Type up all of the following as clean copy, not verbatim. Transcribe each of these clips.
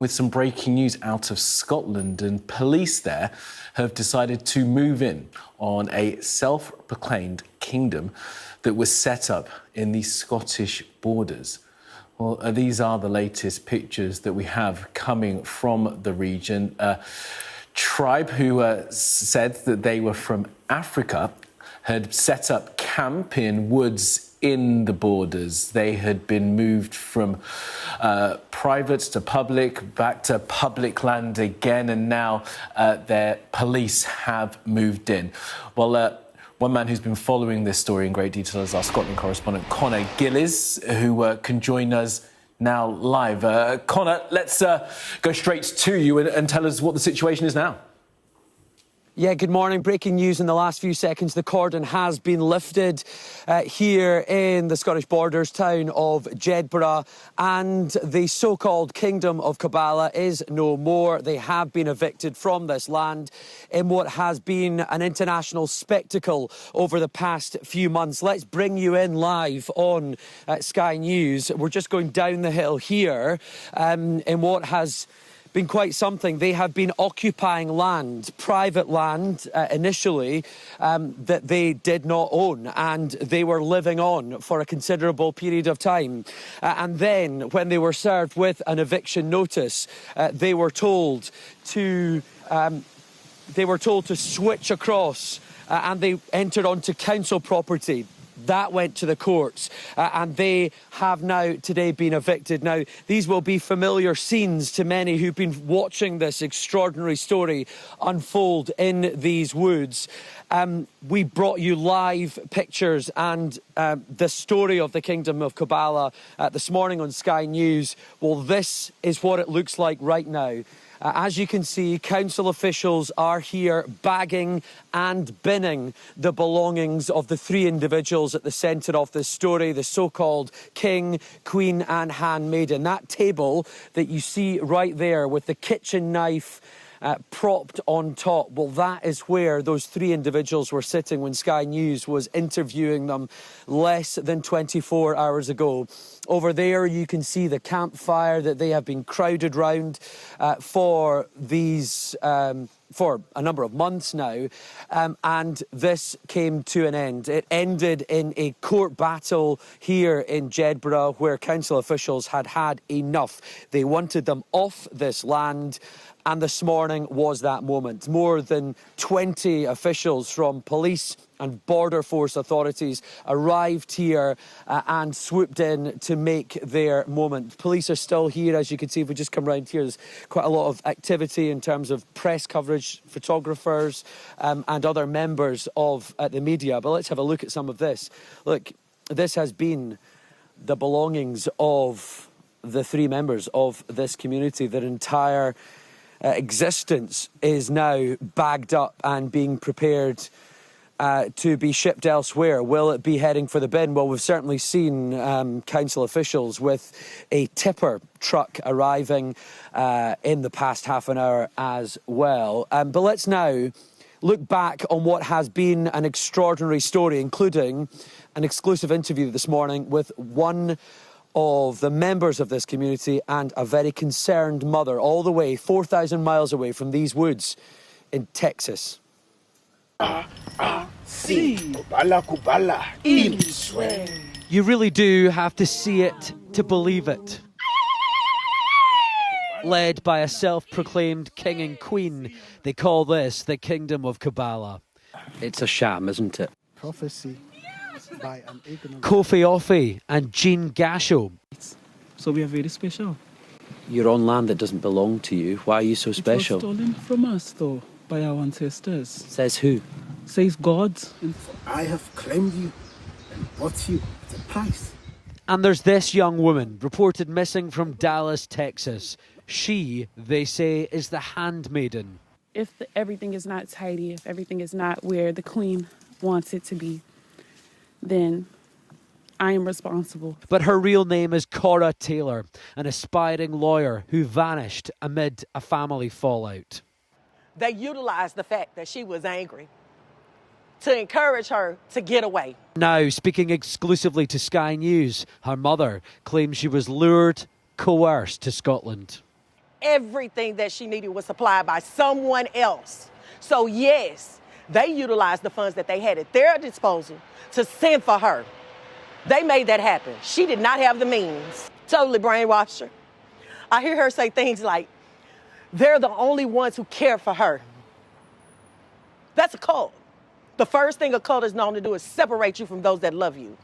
With some breaking news out of Scotland, and police there have decided to move in on a self-proclaimed kingdom that was set up in the Scottish borders. Well, these are the latest pictures that we have coming from the region. A tribe who said that they were from Africa had set up camp in woods in the borders. They had been moved from private to public, back to public land again, and now their police have moved in. Well, one man who's been following this story in great detail is our Scotland correspondent, Connor Gillies, who can join us now live. Connor, let's go straight to you and tell us what the situation is now. Yeah, good morning. Breaking news in the last few seconds. The cordon has been lifted here in the Scottish borders town of Jedburgh, and the so-called Kingdom of Kabbalah is no more. They have been evicted from this land in what has been an international spectacle over the past few months. Let's bring you in live on Sky News. We're just going down the hill here in what has been quite something. They have been occupying land, private land initially, that they did not own, and they were living on for a considerable period of time. And then when they were served with an eviction notice, they were told to switch across, and they entered onto council property. That went to the courts, and they have now today been evicted. Now, these will be familiar scenes to many who've been watching this extraordinary story unfold in these woods. We brought you live pictures and the story of the Kingdom of Kabbalah this morning on Sky News. Well, this is what it looks like right now. As you can see, council officials are here bagging and binning the belongings of the three individuals at the centre of this story, the so-called king, queen and handmaiden. That table that you see right there with the kitchen knife propped on top, well, that is where those three individuals were sitting when Sky News was interviewing them less than 24 hours ago. Over there you can see the campfire that they have been crowded round for a number of months now, and this came to an end. It ended in a court battle here in Jedburgh, where council officials had had enough. They wanted them off this land, and this morning was that moment. More than 20 officials from police and border force authorities arrived here and swooped in to make their moment. Police are still here, as you can see. If we just come round here, there's quite a lot of activity in terms of press coverage, photographers and other members of the media. But let's have a look at some of this. Look, this has been the belongings of the three members of this community. Their entire existence is now bagged up and being prepared to be shipped elsewhere. Will it be heading for the bin? Well, we've certainly seen council officials with a tipper truck arriving in the past half an hour as well. But let's now look back on what has been an extraordinary story, including an exclusive interview this morning with one of the members of this community and a very concerned mother, all the way 4,000 miles away from these woods in Texas. You really do have to see it to believe it. Led by a self-proclaimed king and queen, they call this the Kingdom of Kabbalah. It's a sham, isn't it? Prophecy by an ignorant... Kofi Offey and Jean Gasho. So we are very special. You're on land that doesn't belong to you. Why are you so special? It was stolen from us, though, by our ancestors. Says who? Says God. I have claimed you and bought you at a price. And there's this young woman reported missing from Dallas, Texas. She, they say, is the handmaiden. If everything is not tidy, if everything is not where the queen wants it to be, then I am responsible. But her real name is Cora Taylor, an aspiring lawyer who vanished amid a family fallout. They utilized the fact that she was angry to encourage her to get away. Now, speaking exclusively to Sky News, her mother claims she was lured, coerced to Scotland. everything that she needed was supplied by someone else. So yes, they utilized the funds that they had at their disposal to send for her. They made that happen. She did not have the means. Totally brainwashed her. I hear her say things like, they're the only ones who care for her. That's a cult. The first thing a cult is known to do is separate you from those that love you.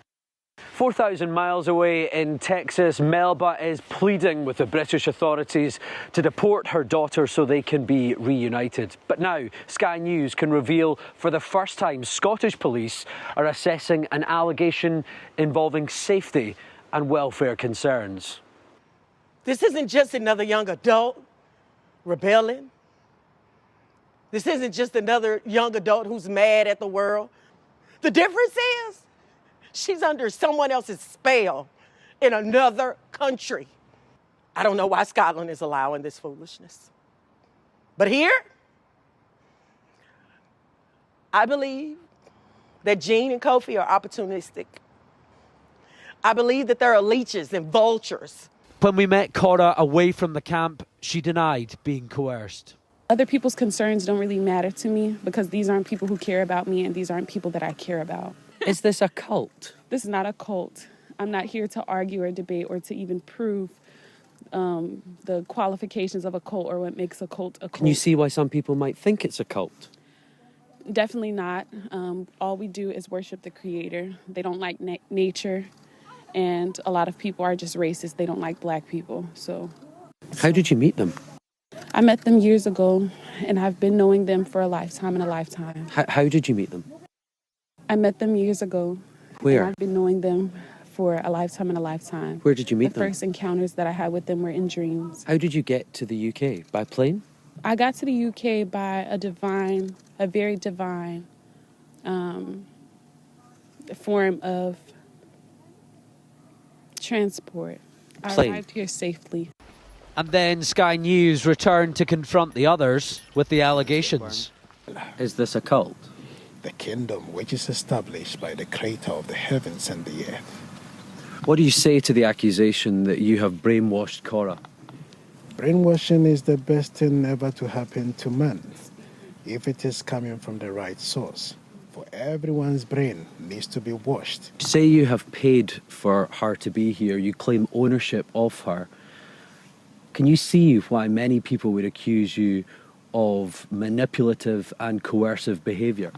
4,000 miles away in Texas, Melba is pleading with the British authorities to deport her daughter so they can be reunited. But now, Sky News can reveal for the first time Scottish police are assessing an allegation involving safety and welfare concerns. This isn't just another young adult rebelling. This isn't just another young adult who's mad at the world. The difference is she's under someone else's spell in another country. I don't know why Scotland is allowing this foolishness. But here, I believe that Jean and Kofi are opportunistic. I believe that there are leeches and vultures. When we met Cora away from the camp, she denied being coerced. Other people's concerns don't really matter to me because these aren't people who care about me and these aren't people that I care about. Is this a cult? This is not a cult. I'm not here to argue or debate or to even prove the qualifications of a cult or what makes a cult a cult. Can you see why some people might think it's a cult? Definitely not. All we do is worship the Creator. They don't like nature, and a lot of people are just racist. They don't like black people. So, how did you meet them? I met them years ago, and I've been knowing them for a lifetime and a lifetime. How did you meet them? I met them years ago. Where? And I've been knowing them for a lifetime and a lifetime. Where did you meet them? The first encounters that I had with them were in dreams. How did you get to the UK? By plane? I got to the UK by a very divine form of transport. Plane. I arrived here safely. And then Sky News returned to confront the others with the allegations. Is this a cult? The kingdom which is established by the Creator of the heavens and the earth. What do you say to the accusation that you have brainwashed Cora? Brainwashing is the best thing ever to happen to man, if it is coming from the right source. For everyone's brain needs to be washed. Say you have paid for her to be here, you claim ownership of her. Can you see why many people would accuse you of manipulative and coercive behaviour?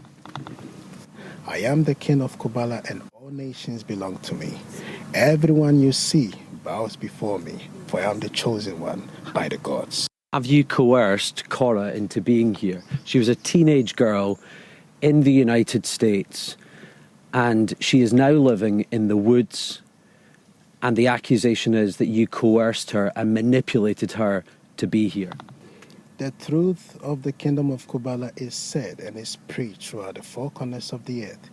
I am the king of Kubala and all nations belong to me. Everyone you see bows before me, for I am the chosen one by the gods. Have you coerced Cora into being here? She was a teenage girl in the United States and she is now living in the woods, and the accusation is that you coerced her and manipulated her to be here. The truth of the kingdom of Kubala is said and is preached throughout the four corners of the earth,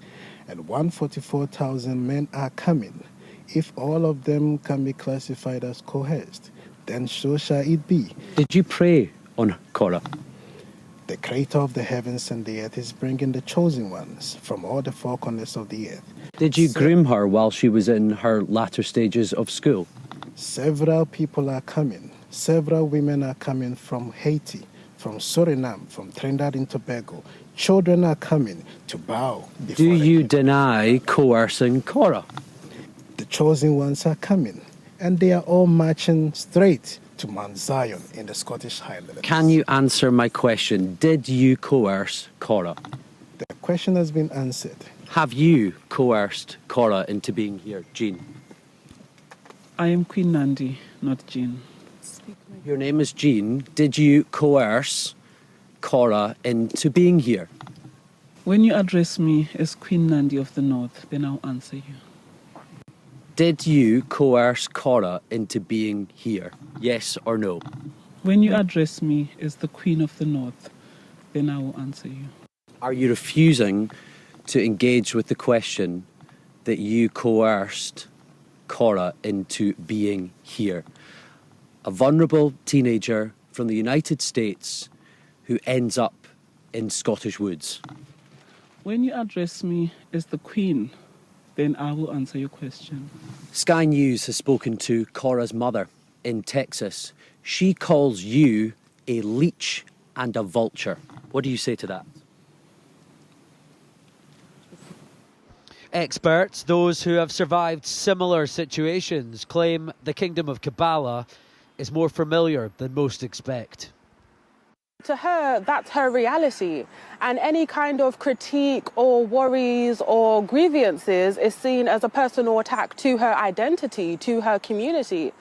and 144,000 men are coming. If all of them can be classified as coerced, then so shall it be. Did you prey on Cora? The Creator of the heavens and the earth is bringing the chosen ones from all the four corners of the earth. Did you groom her while she was in her latter stages of school? Several people are coming. Several women are coming from Haiti, from Suriname, from Trinidad and Tobago. Children are coming to bow before Do you deny coercing Cora? The chosen ones are coming, and they are all marching straight to Mount Zion in the Scottish Highlands. Can you answer my question? Did you coerce Cora? The question has been answered. Have you coerced Cora into being here, Jean? I am Queen Nandi, not Jean. Your name is Jean. Did you coerce Cora into being here? When you address me as Queen Nandi of the North, then I'll answer you. Did you coerce Cora into being here? Yes or no? When you address me as the Queen of the North, then I will answer you. Are you refusing to engage with the question that you coerced Cora into being here? A vulnerable teenager from the United States who ends up in Scottish woods. When you address me as the Queen, then I will answer your question. Sky News has spoken to Cora's mother in Texas, She calls you a leech and a vulture. What do you say to that? Experts, those who have survived similar situations, claim the Kingdom of Kabbalah is more familiar than most expect. To her, that's her reality. And any kind of critique or worries or grievances is seen as a personal attack to her identity, to her community.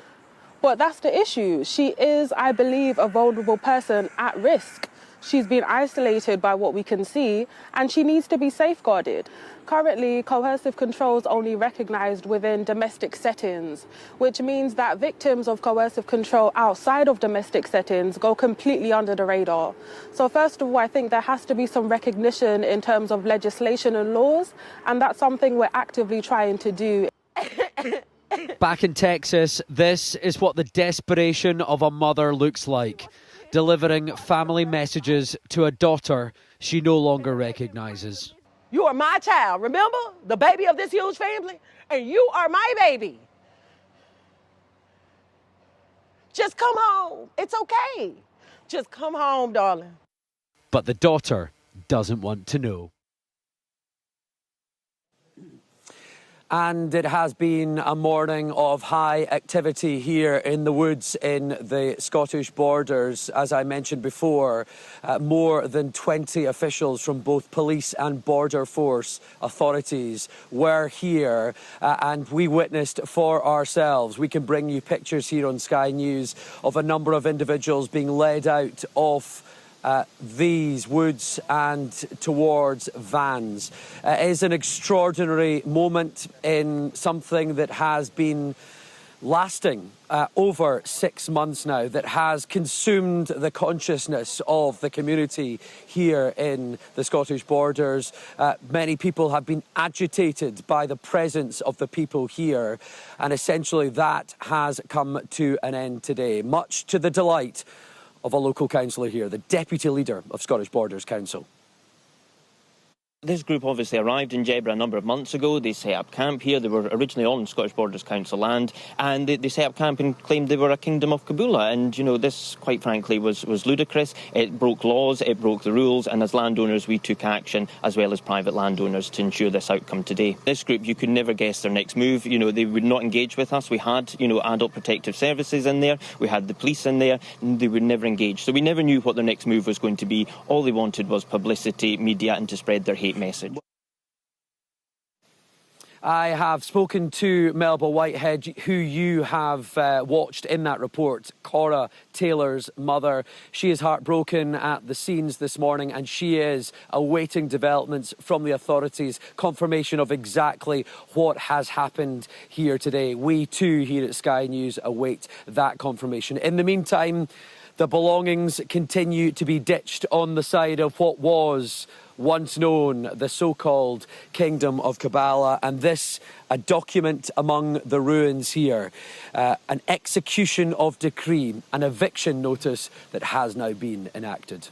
But that's the issue. She is, I believe, a vulnerable person at risk. She's been isolated by what we can see, and she needs to be safeguarded. Currently, coercive control is only recognised within domestic settings, which means that victims of coercive control outside of domestic settings go completely under the radar. So first of all, I think there has to be some recognition in terms of legislation and laws, and that's something we're actively trying to do. Back in Texas, this is what the desperation of a mother looks like, delivering family messages to a daughter she no longer recognises. You are my child, remember? The baby of this huge family? And you are my baby. Just come home. It's okay. Just come home, darling. But the daughter doesn't want to know. And it has been a morning of high activity here in the woods in the Scottish borders. As I mentioned before, more than 20 officials from both police and border force authorities were here, and we witnessed for ourselves. We can bring you pictures here on Sky News of a number of individuals being led out of these woods and towards vans. It is an extraordinary moment in something that has been lasting over 6 months now, that has consumed the consciousness of the community here in the Scottish borders. Many people have been agitated by the presence of the people here, and essentially that has come to an end today, much to the delight of a local councillor here, the deputy leader of Scottish Borders Council. This group obviously arrived in Jedburgh a number of months ago. They set up camp here. They were originally on Scottish Borders Council land, and they set up camp and claimed they were a kingdom of Kabbalah. And, you know, this, quite frankly, was ludicrous. It broke laws, it broke the rules, and as landowners, we took action, as well as private landowners, to ensure this outcome today. This group, you could never guess their next move. You know, they would not engage with us. We had, you know, adult protective services in there. We had the police in there, and they would never engage. So we never knew what their next move was going to be. All they wanted was publicity, media, and to spread their hate message. I have spoken to Melba Whitehead, who you have watched in that report, Cora Taylor's mother. She is heartbroken at the scenes this morning, and she is awaiting developments from the authorities, confirmation of exactly what has happened here today. We too here at Sky News await that confirmation. In the meantime, the belongings continue to be ditched on the side of what was once known the so-called Kingdom of Kabbalah, and this a document among the ruins here, an execution of decree, an eviction notice that has now been enacted.